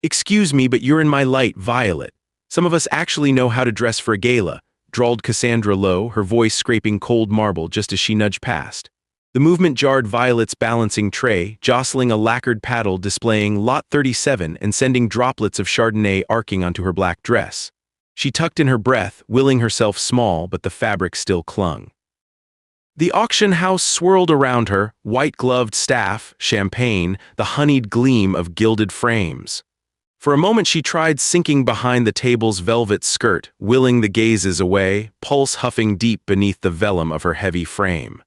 Excuse me, but you're in my light, Violet. Some of us actually know how to dress for a gala, drawled Cassandra low, her voice scraping cold marble just as she nudged past. The movement jarred Violet's balancing tray, jostling a lacquered paddle displaying Lot 37 and sending droplets of Chardonnay arcing onto her black dress. She tucked in her breath, willing herself small, but the fabric still clung. The auction house swirled around her, white-gloved staff, champagne, the honeyed gleam of gilded frames. For a moment she tried sinking behind the table's velvet skirt, willing the gazes away, pulse huffing deep beneath the vellum of her heavy frame.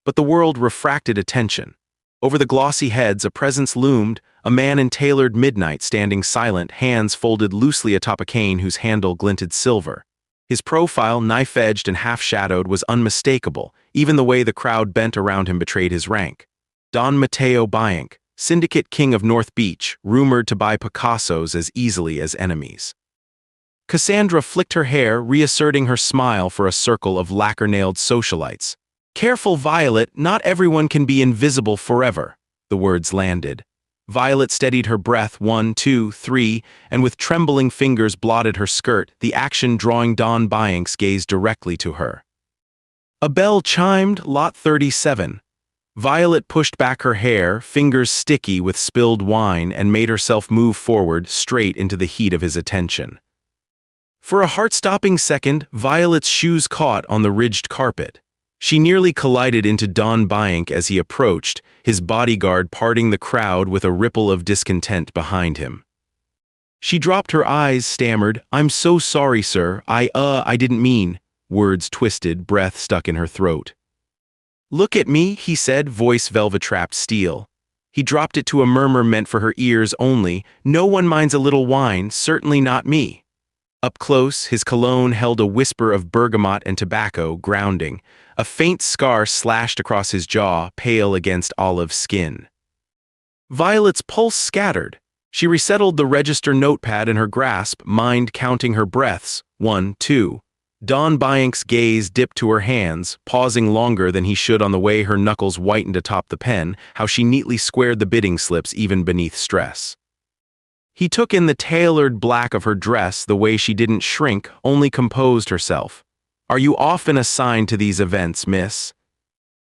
But the world refracted attention. Over the glossy heads a presence loomed, a man in tailored midnight standing silent, hands folded loosely atop a cane whose handle glinted silver. His profile, knife-edged and half-shadowed, was unmistakable. Even the way the crowd bent around him betrayed his rank. Don Mateo Bianc, syndicate king of North Beach, rumored to buy Picassos as easily as enemies. Cassandra flicked her hair, reasserting her smile for a circle of lacquer-nailed socialites. "Careful, Violet, not everyone can be invisible forever," the words landed. Violet steadied her breath 1, 2, 3, and with trembling fingers blotted her skirt, the action drawing Don Bianc's gaze directly to her. A bell chimed, Lot 37. Violet pushed back her hair, fingers sticky with spilled wine, and made herself move forward, straight into the heat of his attention. For a heart-stopping second, Violet's shoes caught on the ridged carpet. She nearly collided into Don Bianc as he approached, his bodyguard parting the crowd with a ripple of discontent behind him. She dropped her eyes, stammered, "I'm so sorry, sir. I didn't mean," words twisted, breath stuck in her throat. "Look at me," he said, voice velvet-trapped steel. He dropped it to a murmur meant for her ears only. "No one minds a little wine, certainly not me." Up close, his cologne held a whisper of bergamot and tobacco, grounding. A faint scar slashed across his jaw, pale against olive skin. Violet's pulse scattered. She resettled the register notepad in her grasp, mind counting her breaths. 1, 2. Don Bianc's gaze dipped to her hands, pausing longer than he should on the way her knuckles whitened atop the pen, how she neatly squared the bidding slips even beneath stress. He took in the tailored black of her dress, the way she didn't shrink, only composed herself. "Are you often assigned to these events, miss?"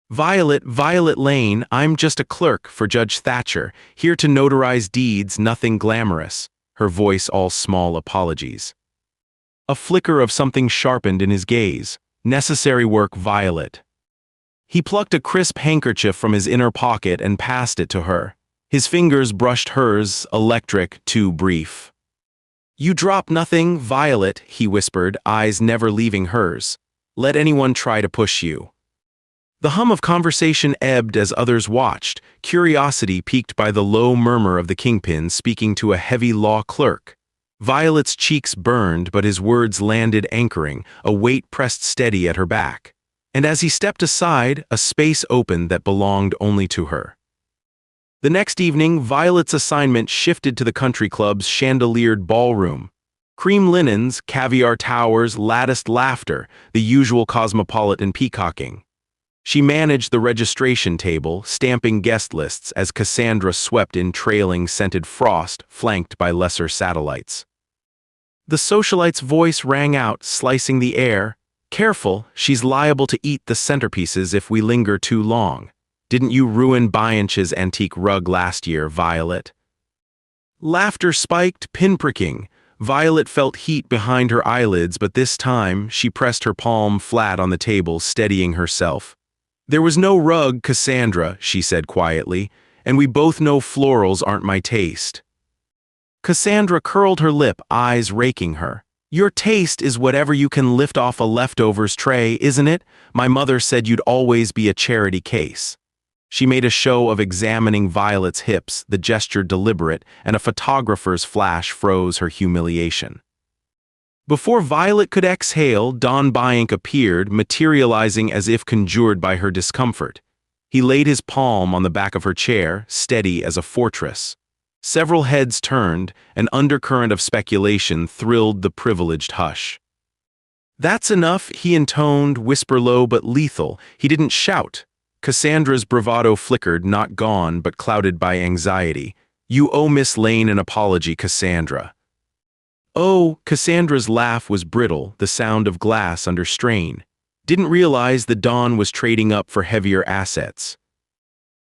Violet Lane, I'm just a clerk for Judge Thatcher, here to notarize deeds, nothing glamorous," her voice all small apologies. A flicker of something sharpened in his gaze. "Necessary work, Violet." He plucked a crisp handkerchief from his inner pocket and passed it to her. His fingers brushed hers, electric, too brief. "You drop nothing, Violet," he whispered, eyes never leaving hers. "Let anyone try to push you." The hum of conversation ebbed as others watched, curiosity piqued by the low murmur of the kingpin speaking to a heavy law clerk. Violet's cheeks burned, but his words landed anchoring, a weight pressed steady at her back. And as he stepped aside, a space opened that belonged only to her. The next evening, Violet's assignment shifted to the country club's chandeliered ballroom. Cream linens, caviar towers, latticed laughter, the usual cosmopolitan peacocking. She managed the registration table, stamping guest lists as Cassandra swept in trailing scented frost, flanked by lesser satellites. The socialite's voice rang out, slicing the air. "Careful, she's liable to eat the centerpieces if we linger too long. Didn't you ruin Bianc's antique rug last year, Violet?" Laughter spiked, pinpricking. Violet felt heat behind her eyelids, but this time she pressed her palm flat on the table, steadying herself. "There was no rug, Cassandra," she said quietly, "and we both know florals aren't my taste." Cassandra curled her lip, eyes raking her. "Your taste is whatever you can lift off a leftovers tray, isn't it? My mother said you'd always be a charity case." She made a show of examining Violet's hips, the gesture deliberate, and a photographer's flash froze her humiliation. Before Violet could exhale, Don Bianc appeared, materializing as if conjured by her discomfort. He laid his palm on the back of her chair, steady as a fortress. Several heads turned, an undercurrent of speculation thrilled the privileged hush. "That's enough," he intoned, whisper low but lethal. He didn't shout. Cassandra's bravado flickered, not gone, but clouded by anxiety. You owe Miss Lane an apology, Cassandra. Oh, Cassandra's laugh was brittle, the sound of glass under strain. Didn't realize the Dawn was trading up for heavier assets.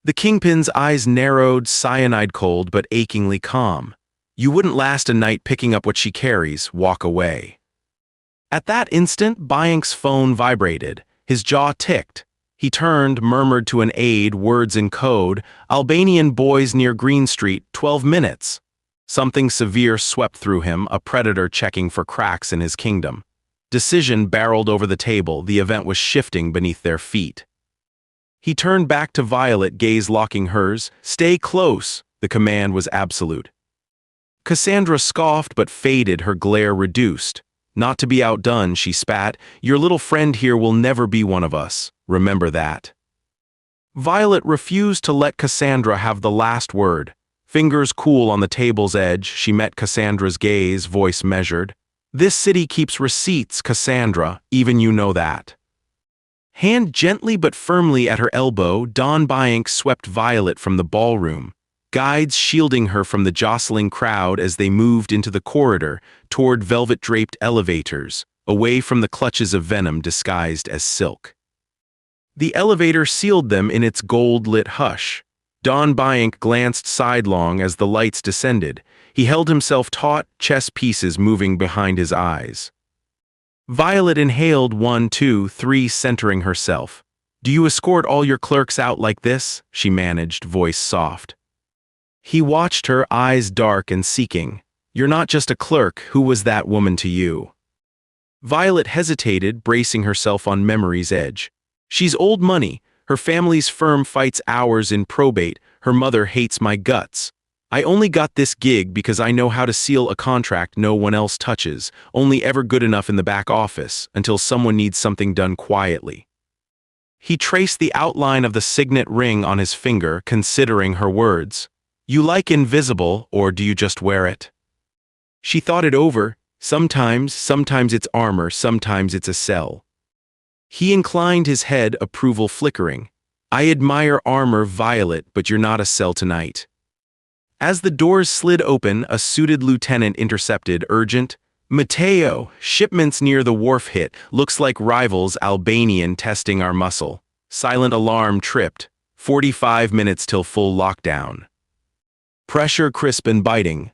The Kingpin's eyes narrowed, cyanide cold but achingly calm. You wouldn't last a night picking up what she carries, walk away. At that instant, Bayank's phone vibrated. His jaw ticked. He turned, murmured to an aide, words in code, Albanian boys near Green Street, 12 minutes. Something severe swept through him, a predator checking for cracks in his kingdom. Decision barreled over the table, the event was shifting beneath their feet. He turned back to Violet, gaze locking hers. Stay close, the command was absolute. Cassandra scoffed but faded, her glare reduced. Not to be outdone, she spat, your little friend here will never be one of us. Remember that. Violet refused to let Cassandra have the last word. Fingers cool on the table's edge, she met Cassandra's gaze, voice measured. This city keeps receipts, Cassandra, even you know that. Hand gently but firmly at her elbow, Dawn Bayank swept Violet from the ballroom, guides shielding her from the jostling crowd as they moved into the corridor toward velvet-draped elevators, away from the clutches of venom disguised as silk. The elevator sealed them in its gold-lit hush. Dawn Bayank glanced sidelong as the lights descended. He held himself taut, chess pieces moving behind his eyes. Violet inhaled 1, 2, 3, centering herself. Do you escort all your clerks out like this? She managed, voice soft. He watched her, eyes dark and seeking. You're not just a clerk, who was that woman to you? Violet hesitated, bracing herself on memory's edge. She's old money, her family's firm fights ours in probate, her mother hates my guts. I only got this gig because I know how to seal a contract no one else touches, only ever good enough in the back office, until someone needs something done quietly. He traced the outline of the signet ring on his finger, considering her words. You like invisible, or do you just wear it? She thought it over. Sometimes it's armor, sometimes it's a cell. He inclined his head, approval flickering. I admire armor, Violet, but you're not a cell tonight. As the doors slid open, a suited lieutenant intercepted, urgent. Mateo, shipments near the wharf hit, looks like rivals, Albanian testing our muscle. Silent alarm tripped. 45 minutes till full lockdown. Pressure crisp and biting.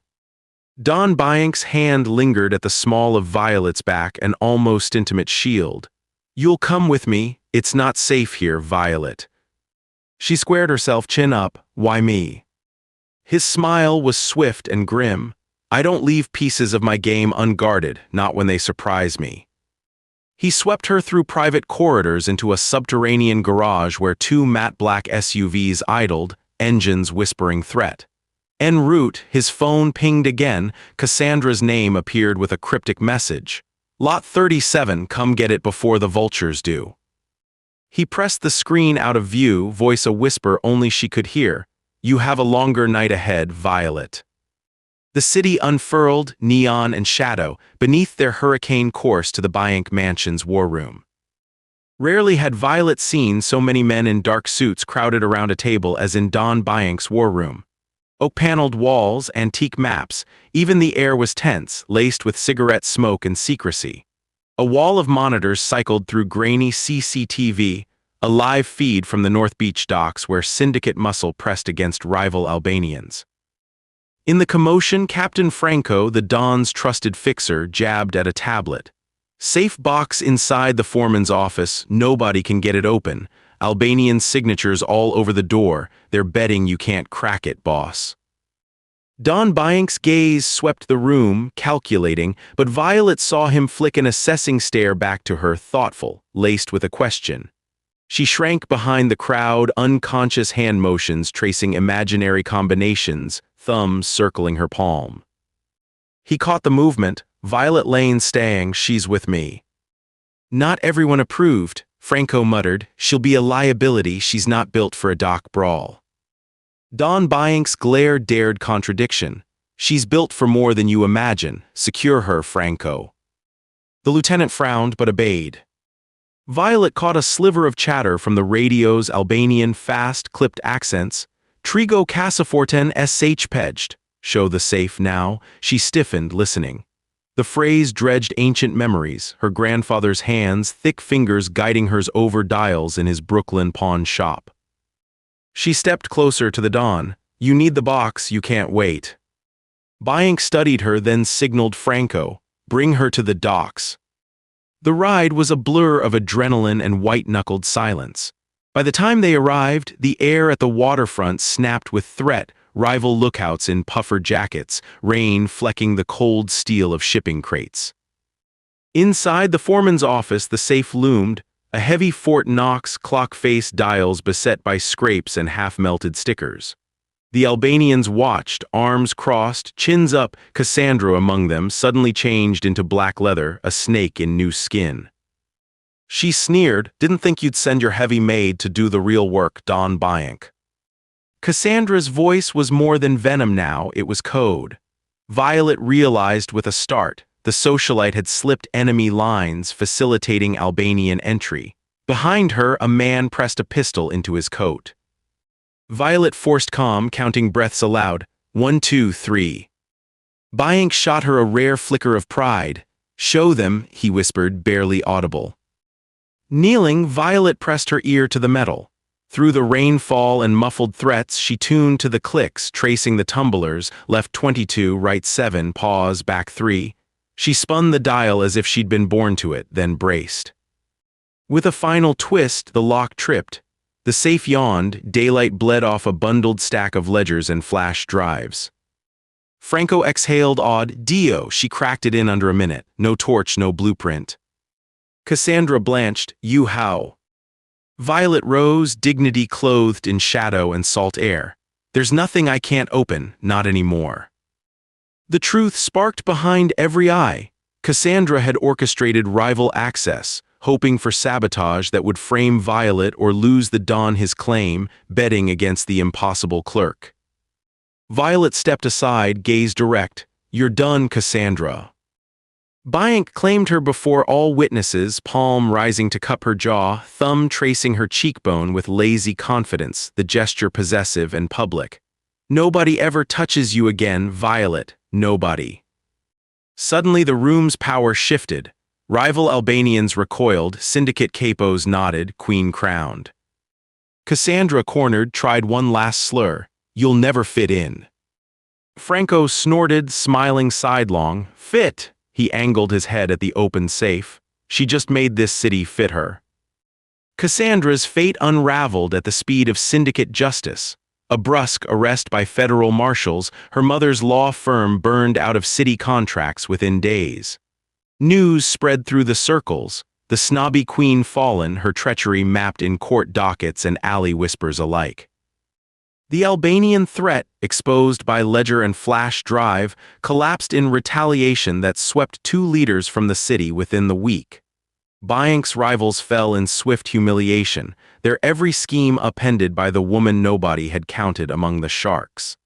Dawn Bayank's hand lingered at the small of Violet's back, an almost intimate shield. You'll come with me, it's not safe here, Violet. She squared herself, chin up. Why me? His smile was swift and grim. I don't leave pieces of my game unguarded, not when they surprise me. He swept her through private corridors into a subterranean garage where 2 matte black SUVs idled, engines whispering threat. En route, his phone pinged again. Cassandra's name appeared with a cryptic message. Lot 37, come get it before the vultures do. He pressed the screen out of view, voice a whisper only she could hear. You have a longer night ahead, Violet. The city unfurled, neon and shadow, beneath their hurricane course to the Bayank Mansion's war room. Rarely had Violet seen so many men in dark suits crowded around a table as in Dawn Bayank's war room. Oak-paneled walls, antique maps, even the air was tense, laced with cigarette smoke and secrecy. A wall of monitors cycled through grainy CCTV, a live feed from the North Beach docks where syndicate muscle pressed against rival Albanians. In the commotion, Captain Franco, the Dawn's trusted fixer, jabbed at a tablet. Safe box inside the foreman's office, nobody can get it open. Albanian signatures all over the door, they're betting you can't crack it, boss. Dawn Bayank's gaze swept the room, calculating, but Violet saw him flick an assessing stare back to her, thoughtful, laced with a question. She shrank behind the crowd, unconscious hand motions tracing imaginary combinations, thumbs circling her palm. He caught the movement, Violet Lane staying, she's with me. Not everyone approved, Franco muttered, she'll be a liability, she's not built for a dock brawl. Dawn Bayank's glare dared contradiction. She's built for more than you imagine, secure her, Franco. The lieutenant frowned but obeyed. Violet caught a sliver of chatter from the radio's Albanian fast-clipped accents. Trigo casaforten sh pedged. Show the safe now. She stiffened, listening. The phrase dredged ancient memories, her grandfather's hands, thick fingers guiding hers over dials in his Brooklyn pawn shop. She stepped closer to the Don. You need the box, you can't wait. Bank studied her, then signaled Franco, bring her to the docks. The ride was a blur of adrenaline and white-knuckled silence. By the time they arrived, the air at the waterfront snapped with threat, rival lookouts in puffer jackets, rain flecking the cold steel of shipping crates. Inside the foreman's office, the safe loomed, a heavy Fort Knox clock-face dials beset by scrapes and half-melted stickers. The Albanians watched, arms crossed, chins up, Cassandra among them, suddenly changed into black leather, a snake in new skin. She sneered, didn't think you'd send your heavy maid to do the real work, Don Bank. Cassandra's voice was more than venom now, it was code. Violet realized with a start, the socialite had slipped enemy lines, facilitating Albanian entry. Behind her, a man pressed a pistol into his coat. Violet forced calm, counting breaths aloud. 1, 2, 3. Bank shot her a rare flicker of pride. Show them, he whispered, barely audible. Kneeling, Violet pressed her ear to the metal. Through the rainfall and muffled threats, she tuned to the clicks, tracing the tumblers, left 22, right 7, pause, back 3. She spun the dial as if she'd been born to it, then braced. With a final twist, the lock tripped. The safe yawned, daylight bled off a bundled stack of ledgers and flash drives. Franco exhaled awed, Dio, she cracked it in under a minute. No torch, no blueprint. Cassandra blanched, you how? Violet rose, dignity clothed in shadow and salt air. There's nothing I can't open, not anymore. The truth sparked behind every eye. Cassandra had orchestrated rival access, hoping for sabotage that would frame Violet or lose the Don his claim, betting against the impossible clerk. Violet stepped aside, gaze direct. You're done, Cassandra. Bank claimed her before all witnesses, palm rising to cup her jaw, thumb tracing her cheekbone with lazy confidence, the gesture possessive and public. Nobody ever touches you again, Violet, nobody. Suddenly the room's power shifted. Rival Albanians recoiled, syndicate capos nodded, queen crowned. Cassandra, cornered, tried one last slur. You'll never fit in. Franco snorted, smiling sidelong. Fit! He angled his head at the open safe. She just made this city fit her. Cassandra's fate unraveled at the speed of syndicate justice. A brusque arrest by federal marshals, her mother's law firm burned out of city contracts within days. News spread through the circles, the snobby queen fallen, her treachery mapped in court dockets and alley whispers alike. The Albanian threat, exposed by ledger and flash drive, collapsed in retaliation that swept 2 leaders from the city within the week. Bank's rivals fell in swift humiliation, their every scheme upended by the woman nobody had counted among the sharks.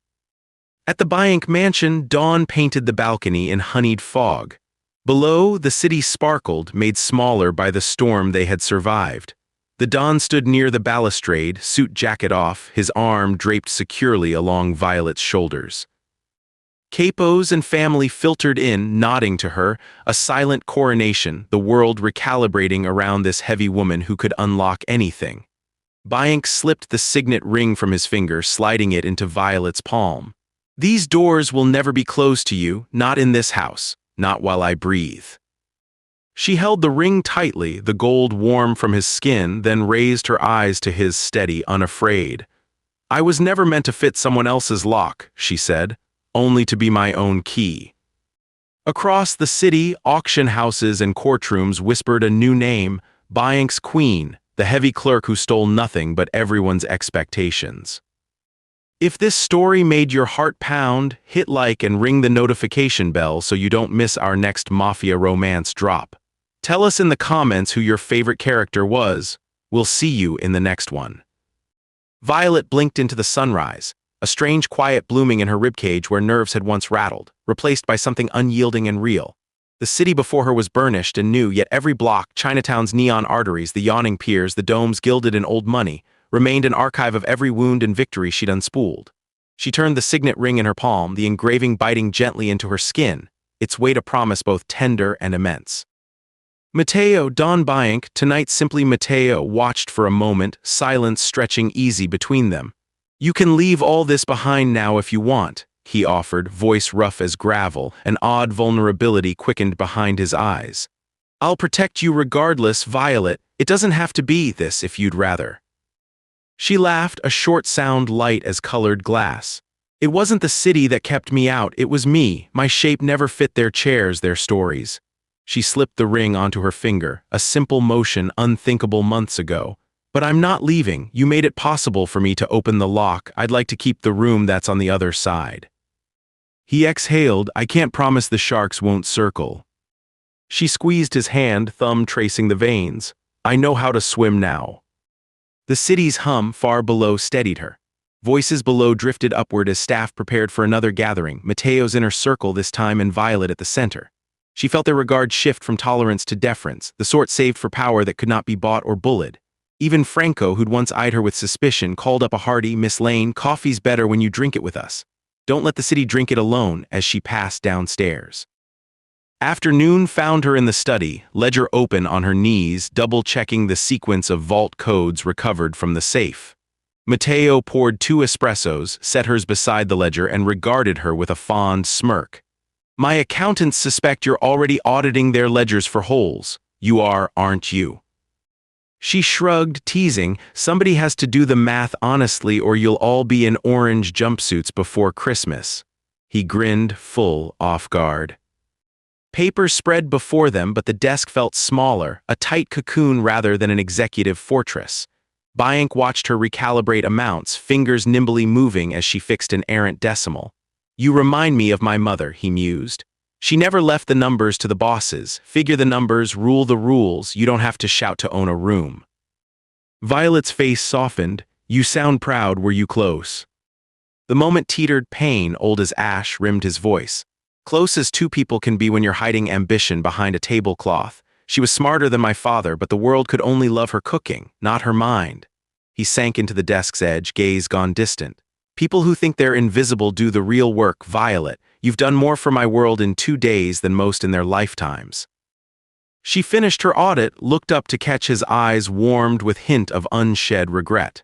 At the Bank mansion, dawn painted the balcony in honeyed fog. Below, the city sparkled, made smaller by the storm they had survived. The Don stood near the balustrade, suit jacket off, his arm draped securely along Violet's shoulders. Capos and family filtered in, nodding to her, a silent coronation, the world recalibrating around this heavy woman who could unlock anything. Bank slipped the signet ring from his finger, sliding it into Violet's palm. These doors will never be closed to you, not in this house, not while I breathe. She held the ring tightly, the gold warm from his skin, then raised her eyes to his, steady, unafraid. I was never meant to fit someone else's lock, she said, only to be my own key. Across the city, auction houses and courtrooms whispered a new name, Bank's queen, the heavy clerk who stole nothing but everyone's expectations. If this story made your heart pound, hit like and ring the notification bell so you don't miss our next Mafia romance drop. Tell us in the comments who your favorite character was. We'll see you in the next one. Violet blinked into the sunrise, a strange quiet blooming in her ribcage where nerves had once rattled, replaced by something unyielding and real. The city before her was burnished and new, yet every block, Chinatown's neon arteries, the yawning piers, the domes gilded in old money, remained an archive of every wound and victory she'd unspooled. She turned the signet ring in her palm, the engraving biting gently into her skin, its weight a promise both tender and immense. Mateo, Don Bianc, tonight simply Mateo, watched for a moment, silence stretching easy between them. "You can leave all this behind now if you want," he offered, voice rough as gravel, an odd vulnerability quickened behind his eyes. "I'll protect you regardless, Violet. It doesn't have to be this if you'd rather." She laughed, a short sound light as colored glass. "It wasn't the city that kept me out, it was me. My shape never fit their chairs, their stories." She slipped the ring onto her finger, a simple motion unthinkable months ago. "But I'm not leaving. You made it possible for me to open the lock. I'd like to keep the room that's on the other side." He exhaled. "I can't promise the sharks won't circle." She squeezed his hand, thumb tracing the veins. "I know how to swim now." The city's hum far below steadied her. Voices below drifted upward as staff prepared for another gathering, Mateo's inner circle this time and Violet at the center. She felt their regard shift from tolerance to deference, the sort saved for power that could not be bought or bullied. Even Franco, who'd once eyed her with suspicion, called up a hearty, "Miss Lane, coffee's better when you drink it with us. Don't let the city drink it alone," as she passed downstairs. Afternoon found her in the study, ledger open on her knees, double-checking the sequence of vault codes recovered from the safe. Mateo poured 2 espressos, set hers beside the ledger, and regarded her with a fond smirk. "My accountants suspect you're already auditing their ledgers for holes. You are, aren't you?" She shrugged, teasing, "Somebody has to do the math honestly or you'll all be in orange jumpsuits before Christmas." He grinned, full off guard. Papers spread before them, but the desk felt smaller, a tight cocoon rather than an executive fortress. Bianc watched her recalibrate amounts, fingers nimbly moving as she fixed an errant decimal. "You remind me of my mother," he mused. "She never left the numbers to the bosses. Figure the numbers, rule the rules. You don't have to shout to own a room." Violet's face softened. "You sound proud. Were you close?" The moment teetered, pain, old as ash, rimmed his voice. "Close as 2 people can be when you're hiding ambition behind a tablecloth. She was smarter than my father, but the world could only love her cooking, not her mind." He sank into the desk's edge, gaze gone distant. "People who think they're invisible do the real work, Violet. You've done more for my world in 2 days than most in their lifetimes." She finished her audit, looked up to catch his eyes warmed with hint of unshed regret.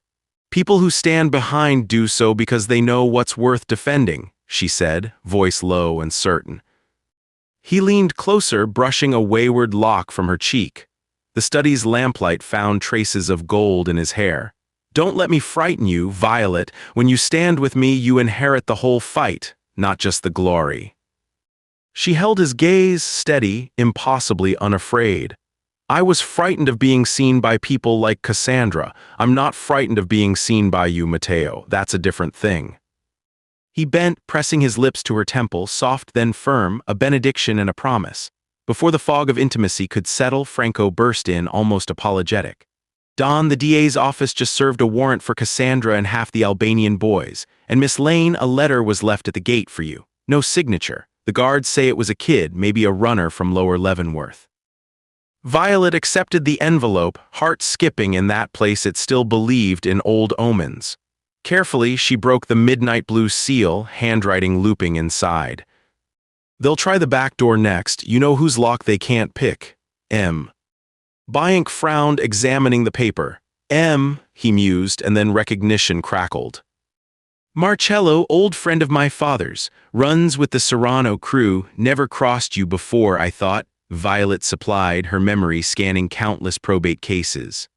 "People who stand behind do so because they know what's worth defending," she said, voice low and certain. He leaned closer, brushing a wayward lock from her cheek. The study's lamplight found traces of gold in his hair. "Don't let me frighten you, Violet. When you stand with me, you inherit the whole fight, not just the glory." She held his gaze, steady, impossibly unafraid. "I was frightened of being seen by people like Cassandra. I'm not frightened of being seen by you, Mateo. That's a different thing." He bent, pressing his lips to her temple, soft then firm, a benediction and a promise. Before the fog of intimacy could settle, Franco burst in, almost apologetic. "Don, the DA's office just served a warrant for Cassandra and half the Albanian boys. And Miss Lane, a letter was left at the gate for you. No signature. The guards say it was a kid, maybe a runner from Lower Leavenworth." Violet accepted the envelope, heart skipping in that place it still believed in old omens. Carefully, she broke the midnight blue seal, handwriting looping inside. "They'll try the back door next. You know whose lock they can't pick. M." Bianc frowned, examining the paper. "M," he mused, and then recognition crackled. "Marcello, old friend of my father's, runs with the Serrano crew, never crossed you before, I thought," Violet supplied, her memory scanning countless probate cases.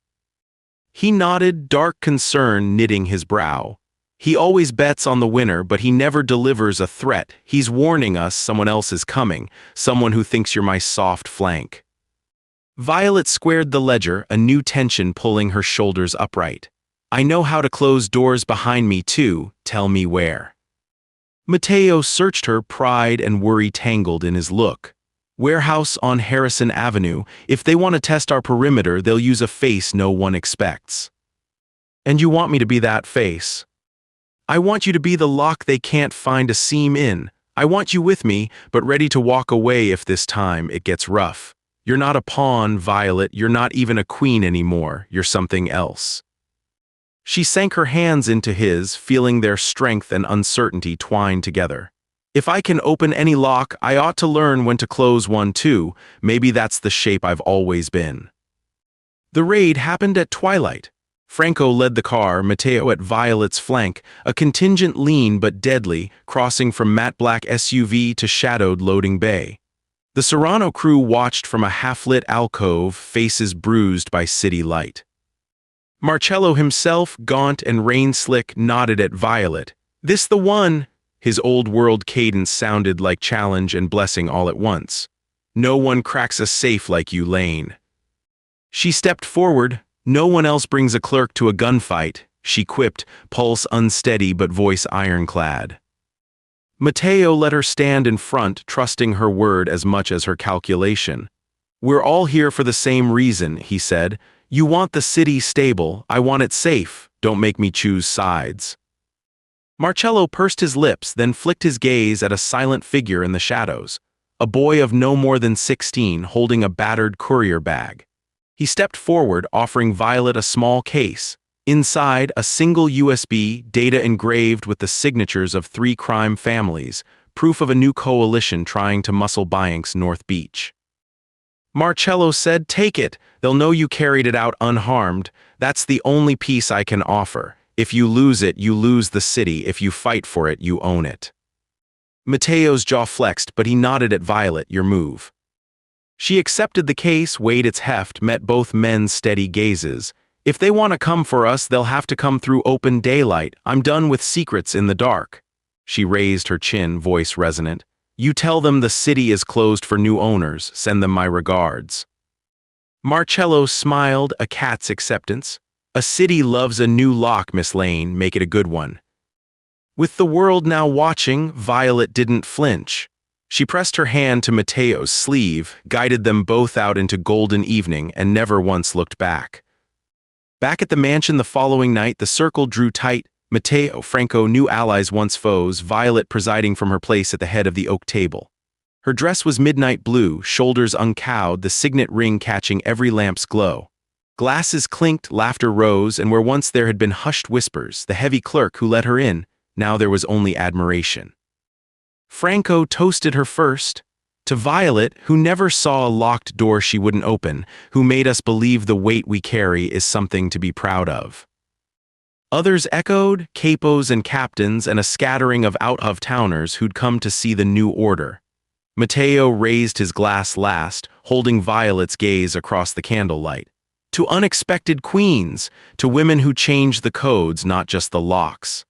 He nodded, dark concern knitting his brow. "He always bets on the winner, but he never delivers a threat. He's warning us someone else is coming, someone who thinks you're my soft flank." Violet squared the ledger, a new tension pulling her shoulders upright. "I know how to close doors behind me too. Tell me where." Mateo searched her, pride and worry tangled in his look. "Warehouse on Harrison Avenue. If they want to test our perimeter, they'll use a face no one expects." "And you want me to be that face?" "I want you to be the lock they can't find a seam in. I want you with me, but ready to walk away if this time it gets rough. You're not a pawn, Violet. You're not even a queen anymore. You're something else." She sank her hands into his, feeling their strength and uncertainty twined together. If I can open any lock, I ought to learn when to close one too. Maybe that's the shape I've always been. The raid happened at twilight. Franco led the car, Mateo at Violet's flank, a contingent lean but deadly, crossing from matte black SUV to shadowed loading bay. The Serrano crew watched from a half-lit alcove, faces bruised by city light. Marcello himself, gaunt and rain-slick, nodded at Violet. "This the one?" His old-world cadence sounded like challenge and blessing all at once. "No one cracks a safe like you, Lane." She stepped forward. "No one else brings a clerk to a gunfight," she quipped, pulse unsteady but voice ironclad. Mateo let her stand in front, trusting her word as much as her calculation. "We're all here for the same reason," he said. "You want the city stable, I want it safe. Don't make me choose sides." Marcello pursed his lips, then flicked his gaze at a silent figure in the shadows, a boy of no more than 16 holding a battered courier bag. He stepped forward, offering Violet a small case. Inside, a single USB, data engraved with the signatures of 3 crime families, proof of a new coalition trying to muscle Banks North Beach. Marcello said, "Take it. They'll know you carried it out unharmed. That's the only piece I can offer. If you lose it, you lose the city. If you fight for it, you own it." Mateo's jaw flexed, but he nodded at Violet. "Your move." She accepted the case, weighed its heft, met both men's steady gazes. "If they want to come for us, they'll have to come through open daylight. I'm done with secrets in the dark." She raised her chin, voice resonant. "You tell them the city is closed for new owners. Send them my regards." Marcello smiled, a cat's acceptance. "A city loves a new lock, Miss Lane. Make it a good one." With the world now watching, Violet didn't flinch. She pressed her hand to Mateo's sleeve, guided them both out into golden evening, and never once looked back. Back at the mansion the following night, the circle drew tight. Mateo, Franco, new allies once foes, Violet presiding from her place at the head of the oak table. Her dress was midnight blue, shoulders uncowed, the signet ring catching every lamp's glow. Glasses clinked, laughter rose, and where once there had been hushed whispers, the heavy clerk who let her in, now there was only admiration. Franco toasted her first. To Violet, who never saw a locked door she wouldn't open, who made us believe the weight we carry is something to be proud of. Others echoed, capos and captains, and a scattering of out-of-towners who'd come to see the new order. Mateo raised his glass last, holding Violet's gaze across the candlelight. To unexpected queens, to women who changed the codes, not just the locks.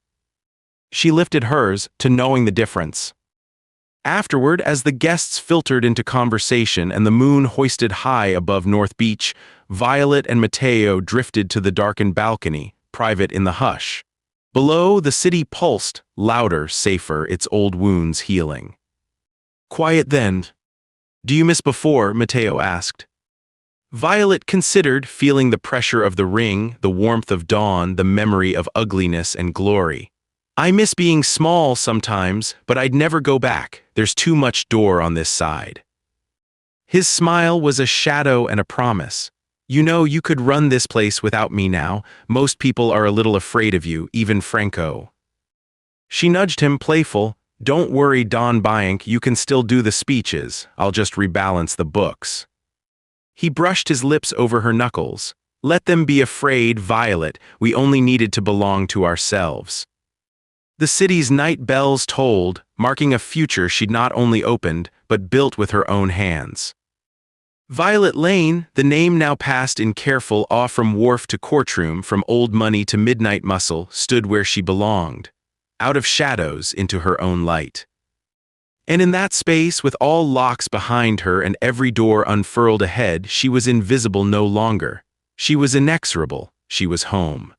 She lifted hers, to knowing the difference. Afterward, as the guests filtered into conversation and the moon hoisted high above North Beach, Violet and Mateo drifted to the darkened balcony, private in the hush. Below, the city pulsed, louder, safer, its old wounds healing. "Quiet then." "Do you miss before?" Mateo asked. Violet considered, feeling the pressure of the ring, the warmth of dawn, the memory of ugliness and glory. "I miss being small sometimes, but I'd never go back. There's too much door on this side." His smile was a shadow and a promise. "You know, you could run this place without me now. Most people are a little afraid of you, even Franco." She nudged him, playful. "Don't worry, Don Bank, you can still do the speeches. I'll just rebalance the books." He brushed his lips over her knuckles. "Let them be afraid, Violet. We only needed to belong to ourselves." The city's night bells tolled, marking a future she'd not only opened, but built with her own hands. Violet Lane, the name now passed in careful awe from wharf to courtroom, from old money to midnight muscle, stood where she belonged, out of shadows into her own light. And in that space, with all locks behind her and every door unfurled ahead, she was invisible no longer. She was inexorable. She was home.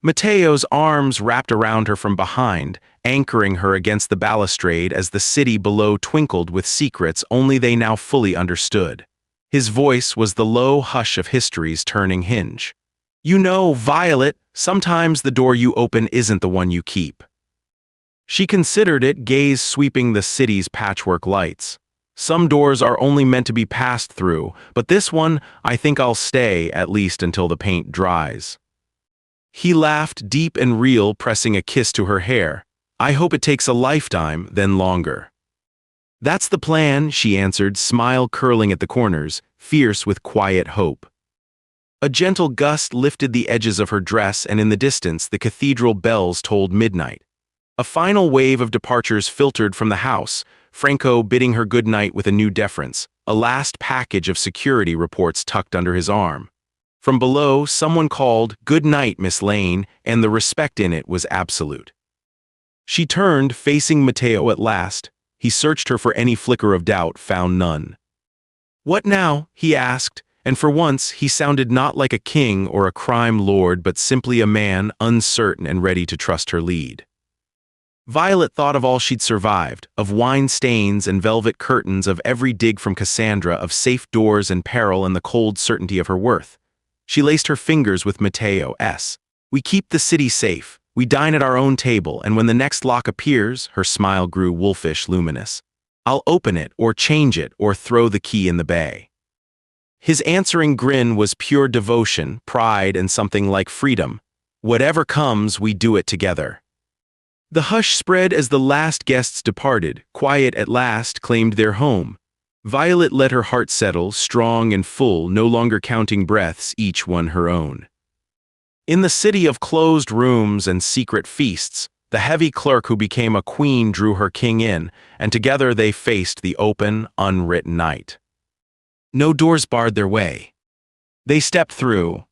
Mateo's arms wrapped around her from behind, anchoring her against the balustrade as the city below twinkled with secrets only they now fully understood. His voice was the low hush of history's turning hinge. "You know, Violet, sometimes the door you open isn't the one you keep." She considered it, gaze sweeping the city's patchwork lights. "Some doors are only meant to be passed through, but this one, I think I'll stay, at least until the paint dries." He laughed deep and real, pressing a kiss to her hair. I hope it takes a lifetime, then longer. That's the plan, she answered, smile curling at the corners, fierce with quiet hope. A gentle gust lifted the edges of her dress, and in the distance the cathedral bells tolled midnight. A final wave of departures filtered from the house, Franco bidding her good night with a new deference, a last package of security reports tucked under his arm. From below, someone called, "Good night, Miss Lane," and the respect in it was absolute. She turned, facing Matteo at last. He searched her for any flicker of doubt, found none. "What now?" he asked, and for once he sounded not like a king or a crime lord, but simply a man uncertain and ready to trust her lead. Violet thought of all she'd survived, of wine stains and velvet curtains, of every dig from Cassandra, of safe doors and peril and the cold certainty of her worth. She laced her fingers with Matteo's. "We keep the city safe, we dine at our own table, and when the next lock appears," her smile grew wolfish luminous, "I'll open it, or change it, or throw the key in the bay." His answering grin was pure devotion, pride, and something like freedom. "Whatever comes, we do it together." The hush spread as the last guests departed, quiet at last claimed their home. Violet let her heart settle, strong and full, no longer counting breaths, each one her own. In the city of closed rooms and secret feasts, the heavy clerk who became a queen drew her king in, and together they faced the open, unwritten night. No doors barred their way. They stepped through,